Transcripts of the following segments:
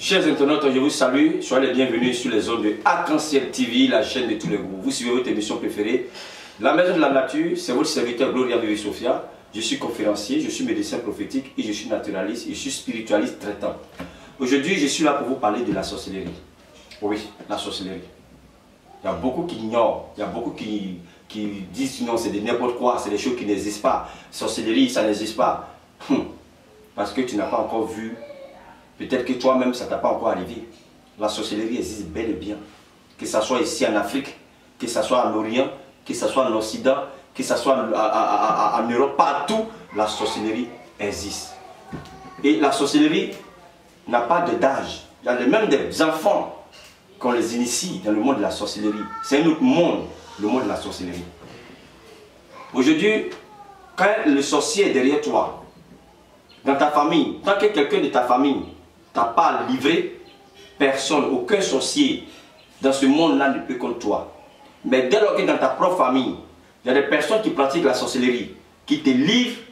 Chers internautes, je vous salue. Soyez les bienvenus sur les ondes de Arc-en-Ciel TV, la chaîne de tous les groupes. Vous suivez votre émission préférée, La Maison de la Nature. C'est votre serviteur Gloria Vivi Sophia. Je suis conférencier, je suis médecin prophétique et je suis naturaliste et je suis spiritualiste traitant. Aujourd'hui, je suis là pour vous parler de la sorcellerie. Oui, la sorcellerie. Il y a beaucoup qui ignorent, il y a beaucoup qui disent non, c'est de n'importe quoi, c'est des choses qui n'existent pas. Sorcellerie, ça n'existe pas. Parce que tu n'as pas encore vu. Peut-être que toi-même, ça ne t'a pas encore arrivé. La sorcellerie existe bel et bien. Que ce soit ici en Afrique, que ce soit en Orient, que ce soit en Occident, que ce soit en Europe, partout, la sorcellerie existe. Et la sorcellerie n'a pas d'âge. Il y a même des enfants qu'on les initie dans le monde de la sorcellerie. C'est un autre monde, le monde de la sorcellerie. Aujourd'hui, quand le sorcier est derrière toi, dans ta famille, tant que quelqu'un de ta famille t'as pas livré, personne, aucun sorcier dans ce monde-là ne peut contre toi. Mais dès lors que dans ta propre famille, il y a des personnes qui pratiquent la sorcellerie, qui te livrent,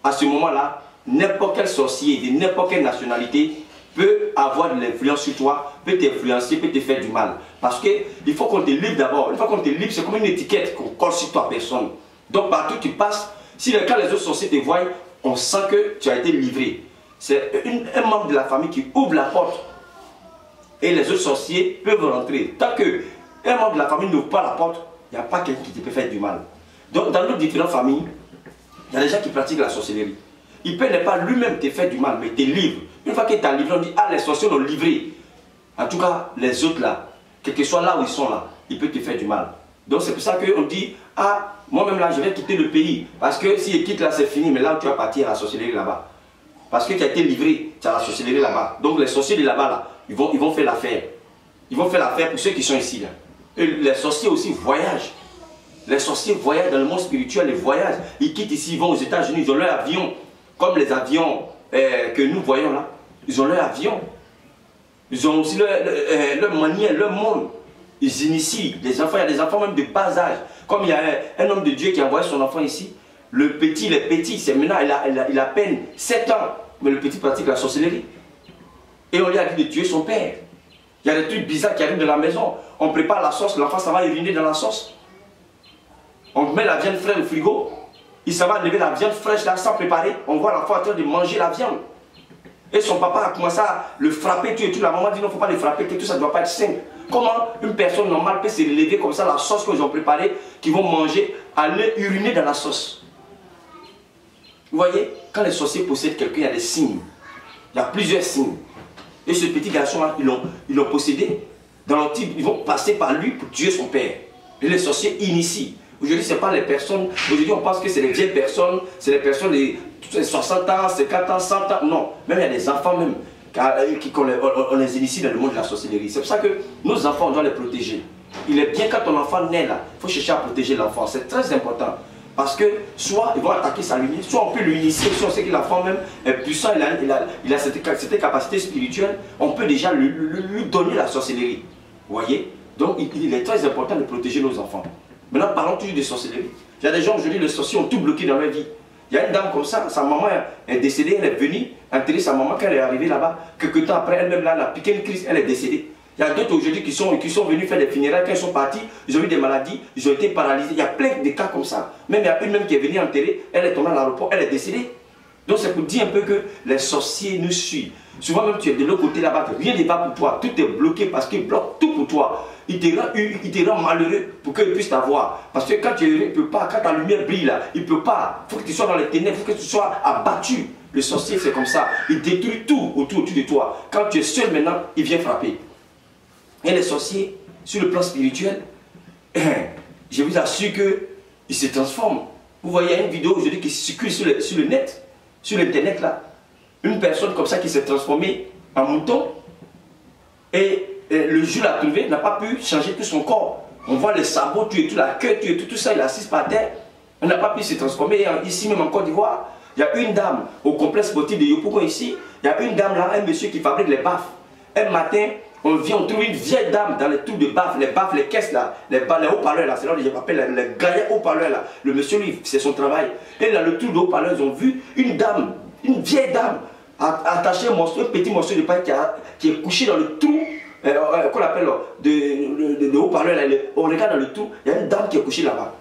à ce moment-là, n'importe quel sorcier de n'importe quelle nationalité peut avoir de l'influence sur toi, peut t'influencer, peut te faire du mal. Parce qu'il faut qu'on te livre d'abord. Une fois qu'on te livre, c'est comme une étiquette qu'on colle sur toi, personne. Donc partout tu passes, quand les autres sorciers te voient, on sent que tu as été livré. C'est un membre de la famille qui ouvre la porte et les autres sorciers peuvent rentrer. Tant qu'un membre de la famille n'ouvre pas la porte, il n'y a pas quelqu'un qui te peut faire du mal. Donc dans nos différentes familles, il y a des gens qui pratiquent la sorcellerie. Il peut ne pas lui-même te faire du mal, mais te livre. Une fois qu'il t'a livré, on dit, ah, les sorciers l'ont livré. En tout cas, les autres là, quel que soit là où ils sont là, ils peuvent te faire du mal. Donc c'est pour ça qu'on dit, ah, moi-même là, je vais quitter le pays. Parce que si je quitte là, c'est fini, mais là où tu vas partir à la sorcellerie là-bas. Parce que tu as été livré, tu as la sorcellerie là-bas. Donc les sorciers de là-bas, là, ils vont faire l'affaire. Ils vont faire l'affaire pour ceux qui sont ici. Là. Et les sorciers aussi voyagent. Les sorciers voyagent dans le monde spirituel, ils voyagent. Ils quittent ici, ils vont aux États-Unis, ils ont leur avion. Comme les avions que nous voyons là. Ils ont leur avion. Ils ont aussi leur manière, leur monde. Ils initient des enfants. Il y a des enfants même de bas âge. Comme il y a un homme de Dieu qui a envoyé son enfant ici. Le petit, les petits, c'est maintenant, il a à peine 7 ans. Mais le petit pratique la sorcellerie. Et on lui a dit de tuer son père. Il y a des trucs bizarres qui arrivent de la maison. On prépare la sauce, l'enfant ça va uriner dans la sauce. On met la viande fraîche au frigo. Il s'en va lever la viande fraîche là sans préparer. On voit l'enfant en train de manger la viande. Et son papa a commencé à le frapper, tout et tout. La maman dit non, il ne faut pas le frapper, que tout ça ne doit pas être sain. Comment une personne normale peut se lever comme ça, la sauce qu'ils ont préparée, qu'ils vont manger, aller uriner dans la sauce? Vous voyez, quand les sorciers possèdent quelqu'un, il y a des signes. Il y a plusieurs signes. Et ce petit garçon-là, ils l'ont possédé. Dans leur type, ils vont passer par lui pour tuer son père. Et les sorciers initient. Aujourd'hui, ce n'est pas les personnes. Aujourd'hui, on pense que c'est les vieilles personnes, c'est les personnes de 60 ans, 50 ans, 100 ans. Non, même il y a des enfants même. On les initie dans le monde de la sorcellerie. C'est pour ça que nos enfants, on doit les protéger. Il est bien quand ton enfant naît là, il faut chercher à protéger l'enfant. C'est très important. Parce que soit ils vont attaquer sa lumière, soit on peut l'initier, soit on sait que l'enfant même est puissant, il a cette capacité spirituelle, on peut déjà lui donner la sorcellerie. Vous voyez? Donc il est très important de protéger nos enfants. Maintenant parlons toujours de sorcellerie. Il y a des gens aujourd'hui, les sorciers ont tout bloqué dans leur vie. Il y a une dame comme ça, sa maman est décédée, elle est venue enterrer sa maman quand elle est arrivée là-bas. Quelques temps après, elle-même là, elle a piqué une crise, elle est décédée. Il y a d'autres aujourd'hui qui sont venus faire des funérailles, quand ils sont partis, ils ont eu des maladies, ils ont été paralysés. Il y a plein de cas comme ça. Même il y a une même qui est venue enterrer, elle est tombée à l'aéroport, elle est décédée. Donc c'est pour dire un peu que les sorciers nous suivent. Souvent même tu es de l'autre côté là-bas, rien n'est pas pour toi, tout est bloqué parce qu'ils bloquent tout pour toi. Il te rend malheureux pour qu'ils puissent t'avoir. Parce que quand tu es heureux, il ne peut pas, quand ta lumière brille là, il ne peut pas. Il faut que tu sois dans les ténèbres, il faut que tu sois abattu. Le sorcier c'est comme ça, il détruit tout autour de toi. Quand tu es seul maintenant, il vient frapper. Et les sorciers, sur le plan spirituel, je vous assure qu'ils se transforment. Vous voyez une vidéo aujourd'hui qui circule sur le net, sur l'internet là. Une personne comme ça qui s'est transformée en mouton. Et le jour l'a trouvé, n'a pas pu changer tout son corps. On voit les sabots, tout et tout, la queue, tout ça, il est assis par terre. On n'a pas pu se transformer. Ici même en Côte d'Ivoire, il y a une dame au complexe sportif de Yopougon ici. Il y a une dame là, un monsieur qui fabrique les baffes. Un matin, on trouve une vieille dame dans les trous de baffes, les caisses là, les haut-parleurs là, c'est là que je m'appelle les gaillets haut-parleurs là. Le monsieur lui, c'est son travail. Et là, le trou de haut-parleurs, ils ont vu une dame, une vieille dame, attaché un petit morceau de paille qui est couché dans le trou, qu'on appelle de haut-parleur. On regarde dans le trou, il y a une dame qui est couchée là-bas.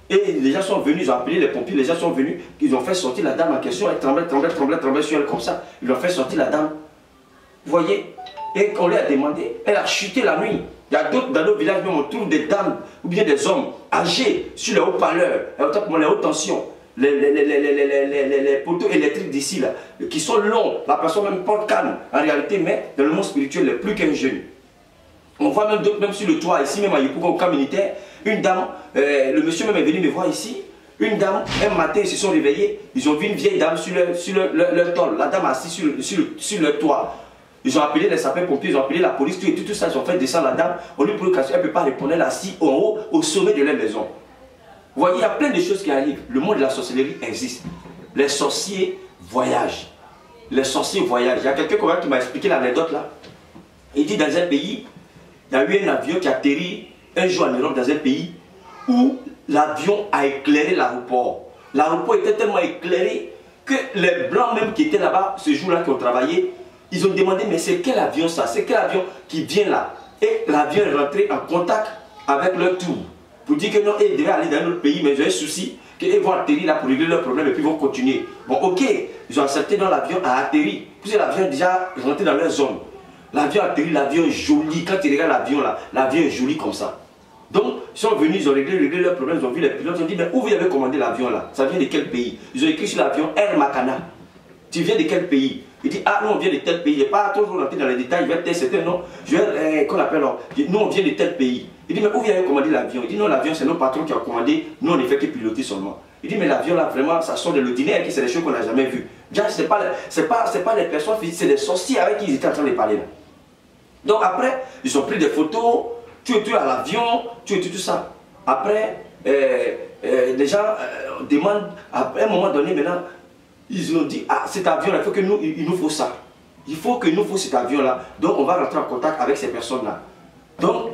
Et les gens sont venus, ils ont appelé les pompiers, les gens sont venus, ils ont fait sortir la dame en question, elle tremblait sur elle comme ça. Ils ont fait sortir la dame. Vous voyez? Et on lui a demandé, elle a chuté la nuit. Il y a d'autres dans nos villages, même on trouve des dames ou bien des hommes âgés sur les haut-parleurs, les hautes tensions, les poteaux électriques d'ici, là, qui sont longs. La personne même porte canne en réalité, mais dans le monde spirituel, il n'est plus qu'un jeune. On voit même d'autres, même sur le toit, ici même à Yopougon, au camp militaire, une dame, le monsieur même est venu me voir ici. Une dame, un matin, ils se sont réveillés, ils ont vu une vieille dame sur leur tôle. La dame assise sur le toit. Ils ont appelé les sapeurs-pompiers, ils ont appelé la police, tout ça, ils ont fait descendre la dame. On lui pose qu'elle ne peut pas répondre, elle est assise en haut, au sommet de leur maison. Vous voyez, il y a plein de choses qui arrivent. Le monde de la sorcellerie existe. Les sorciers voyagent. Les sorciers voyagent. Il y a quelqu'un qui m'a expliqué l'anecdote là. Il dit dans un pays, il y a eu un avion qui a atterri un jour en Europe dans un pays où l'avion a éclairé l'aéroport. L'aéroport était tellement éclairé que les blancs même qui étaient là-bas ce jour-là qui ont travaillé, ils ont demandé mais c'est quel avion ça? C'est quel avion qui vient là? Et l'avion est rentré en contact avec leur tour. Pour dire que non, ils devaient aller dans un autre pays, mais ils ont un souci, qu'ils vont atterrir là pour régler leurs problèmes et puis ils vont continuer. Bon ok, ils ont accepté dans l'avion a atterri, puisque l'avion est déjà rentré dans leur zone. L'avion a atterri, l'avion est joli. Quand tu regardes l'avion là, l'avion est joli comme ça. Donc, ils sont venus, ils ont réglé leurs problèmes, ils ont vu les pilotes, ils ont dit, mais où vous avez commandé l'avion là? Ça vient de quel pays? Ils ont écrit sur l'avion Air Makana. Tu viens de quel pays? Il dit, ah, nous on vient de tel pays. Il n'est pas toujours rentré dans les détails, il va être certain, non. Je vais, qu'on appelle, nous on vient de tel pays. Il dit, mais où vous avez commandé l'avion? Il dit, non, l'avion c'est nos patrons qui ont commandé, nous on ne fait que piloter seulement. Il dit, mais l'avion là, vraiment, ça sort de l'ordinaire, c'est des choses qu'on n'a jamais vues. Déjà, ce n'est pas les personnes physiques, c'est les sorciers avec qui ils étaient en train de parler là. Donc après, ils ont pris des photos, tu à l'avion, tout ça. Après, les gens demandent, à un moment donné maintenant, ils ont dit, ah cet avion là, il nous faut ça. Il faut qu'il nous faut cet avion là. Donc on va rentrer en contact avec ces personnes là. Donc,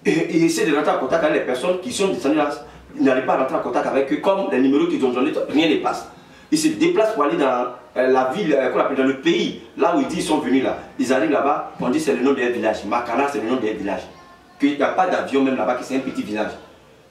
ils essaient de rentrer en contact avec les personnes qui sont descendues là. Ils n'arrivent pas à rentrer en contact avec eux, comme les numéros qu'ils ont donnés, rien ne passe. Ils se déplacent pour aller dans la ville, qu'on appelle dans le pays, là où ils disent qu'ils sont venus là. Ils arrivent là-bas, on dit c'est le nom d'un village. Makana c'est le nom d'un village. Qu'il n'y a pas d'avion même là-bas, que c'est un petit village.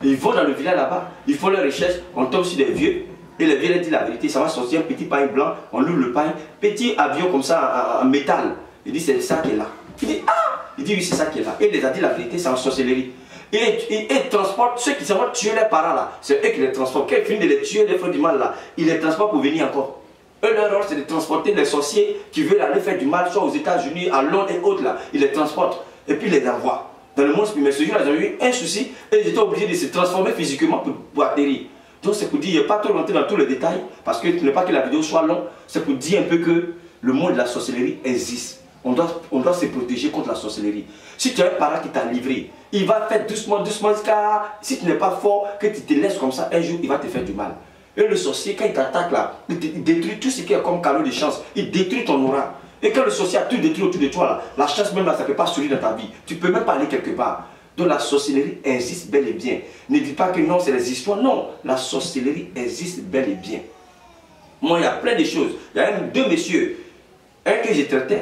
Ils vont dans le village là-bas, ils font leurs recherches, on tombe sur des vieux. Et le vieux leur dit la vérité, ça va sortir un petit pain blanc, on loue le pain, petit avion comme ça en métal. Il dit c'est ça qui est là. Il dit ah, il dit oui c'est ça qui est là. Et il les a dit la vérité, c'est en sorcellerie. Et ils transportent ceux qui savent tuer les parents là, c'est eux qui les transportent. Quand ils finissent de les tuer, les font du mal là, ils les transportent pour venir encore. Eux, leur rôle c'est de transporter les sorciers qui veulent aller faire du mal, soit aux États-Unis, à Londres et autres là. Ils les transportent et puis ils les envoient. Dans le monde spirituel, mais ce jour-là, ils ont eu un souci et ils étaient obligés de se transformer physiquement pour atterrir. Donc c'est pour dire, il n'y a pas trop rentrer dans tous les détails, parce que ce n'est pas que la vidéo soit longue, c'est pour dire un peu que le monde de la sorcellerie existe. On doit se protéger contre la sorcellerie. Si tu as un parent qui t'a livré, il va faire doucement, doucement, car si tu n'es pas fort, que tu te laisses comme ça, un jour il va te faire du mal. Et le sorcier, quand il t'attaque là, il détruit tout ce qui est comme cadeau de chance, il détruit ton aura. Et quand le sorcier a tout détruit autour de toi, là, la chance même là, ça ne peut pas sourire dans ta vie. Tu ne peux même pas aller quelque part. Donc la sorcellerie existe bel et bien. Ne dis pas que non, c'est les histoires. Non, la sorcellerie existe bel et bien. Moi, il y a plein de choses. Il y a deux messieurs. Un que j'ai traité,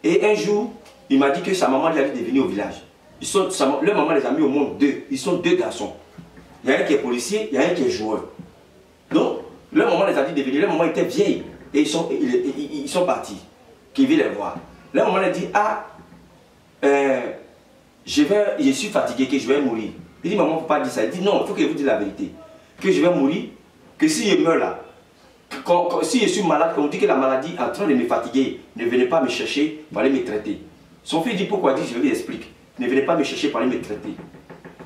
et un jour, il m'a dit que sa maman lui allait devenir au village. Leur maman les a mis au monde deux. Ils sont deux garçons. Il y a un qui est policier, il y a un qui est joueur. Donc, leur maman les a dit de venir. Leur maman était vieille. Et ils sont partis. Qui veut les voir. Leur maman a dit, ah, je suis fatigué, que je vais mourir. Il dit, maman, il ne faut pas dire ça. Il dit, non, il faut que je vous dise la vérité. Que je vais mourir, que si je meurs là, si je suis malade, qu'on dit que la maladie est en train de me fatiguer, ne venez pas me chercher pour aller me traiter. Son fils dit, pourquoi? Il dit, je lui explique. Ne venez pas me chercher pour aller me traiter.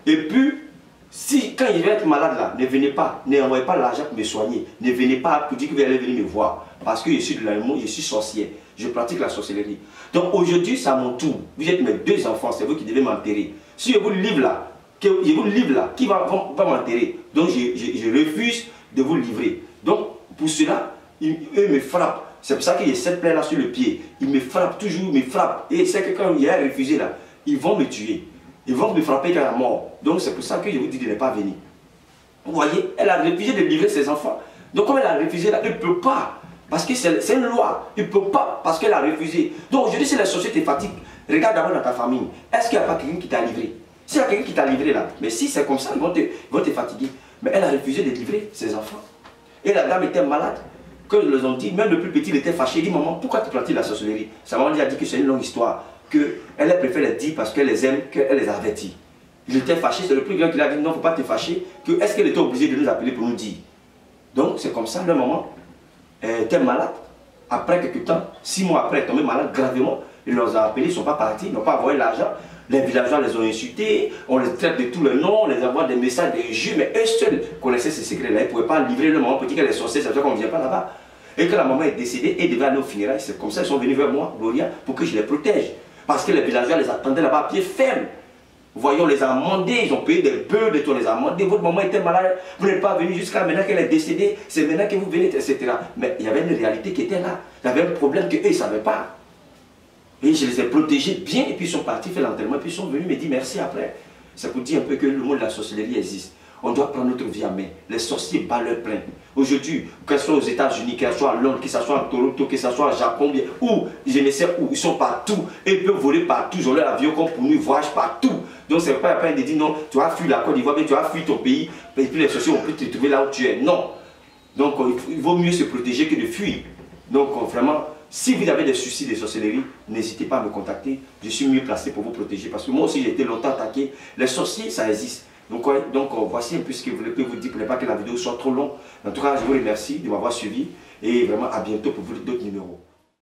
Et puis, si, quand il va être malade là, ne venez pas, n'envoyez pas l'argent pour me soigner. Ne venez pas pour dire que vous allez venir me voir. Parce que je suis de l'amour, je suis sorcier. Je pratique la sorcellerie. Donc aujourd'hui, c'est à mon tour. Vous êtes mes deux enfants, c'est vous qui devez m'enterrer. Si je vous livre là, qui va m'enterrer? Donc je refuse de vous livrer. Donc pour cela, eux me frappent. C'est pour ça qu'il y a cette plaie là sur le pied. Ils me frappent, toujours me frappent. Et c'est que quand il y a un réfugié là, ils vont me tuer. Ils vont me frapper quand la mort. Donc c'est pour ça que je vous dis de ne pas venir. Vous voyez, elle a refusé de livrer ses enfants. Donc comme elle a refusé là, elle ne peut pas. Parce que c'est une loi. Il ne peut pas, parce qu'elle a refusé. Donc aujourd'hui, si la société fatigue, regarde d'abord dans ta famille. Est-ce qu'il n'y a pas quelqu'un qui t'a livré? S'il y a quelqu'un qui t'a livré là, mais si c'est comme ça, ils vont te fatiguer. Mais elle a refusé de livrer ses enfants. Et la dame était malade. Quand ils leur ont dit, même le plus petit, il était fâché. Il dit, maman, pourquoi tu pratiques la sorcellerie? Sa maman lui a dit que c'est une longue histoire. Qu'elle préfère les dire parce qu'elle les aime, qu'elle les avertit. Il était fâché, c'est le plus grand qui l'a dit, non, il ne faut pas te fâcher. Est-ce qu'elle était obligée de nous appeler pour nous dire? Donc c'est comme ça, leur maman était malade. Après quelques temps, 6 mois après, elle est tombée malade gravement. Il les a appelés, ils ne sont pas partis, ils n'ont pas envoyé l'argent. Les villageois les ont insultés, on les traite de tous les noms, on les envoie des messages, des jeux, mais eux seuls connaissaient ces secrets-là. Ils ne pouvaient pas livrer le maman petit qu'elle est sorcière, c'est pour ça qu'on ne vient pas là-bas. Et quand la maman est décédée, et devait aller au funérailles, c'est comme ça qu'ils sont venus vers moi, Gloria, pour que je les protège. Parce que les villageois les attendaient là-bas à pied ferme. Voyons, on les a amendés, ils ont payé des bœufs, de tout, on les a amendés. Votre maman était malade, vous n'êtes pas venu jusqu'à maintenant qu'elle est décédée, c'est maintenant que vous venez, etc. Mais il y avait une réalité qui était là. Il y avait un problème qu'eux, ils ne savaient pas. Et je les ai protégés bien, et puis ils sont partis faire l'enterrement, et puis ils sont venus me dire merci après. C'est pour dire un peu que le monde de la sorcellerie existe. On doit prendre notre vie en main. Les sorciers battent leur plein. Aujourd'hui, que ce soit aux États-Unis, que ce soit à Londres, que ce soit à Toronto, que ce soit au Japon, ou je ne sais où, ils sont partout. Et ils peuvent voler partout. Ils ont leur avion comme pour nous, ils voyagent partout. Donc c'est pas la peine de dire non, tu as fui la Côte d'Ivoire, mais tu as fui ton pays, et puis les sorciers vont plus te trouver là où tu es. Non. Donc il vaut mieux se protéger que de fuir. Donc vraiment, si vous avez des soucis de sorcellerie, n'hésitez pas à me contacter. Je suis mieux placé pour vous protéger. Parce que moi aussi, j'ai été longtemps attaqué. Les sorciers, ça existe. Donc voici un peu ce que je voulais vous dire pour ne pas que la vidéo soit trop longue. En tout cas, je vous remercie de m'avoir suivi. Et vraiment, à bientôt pour d'autres numéros.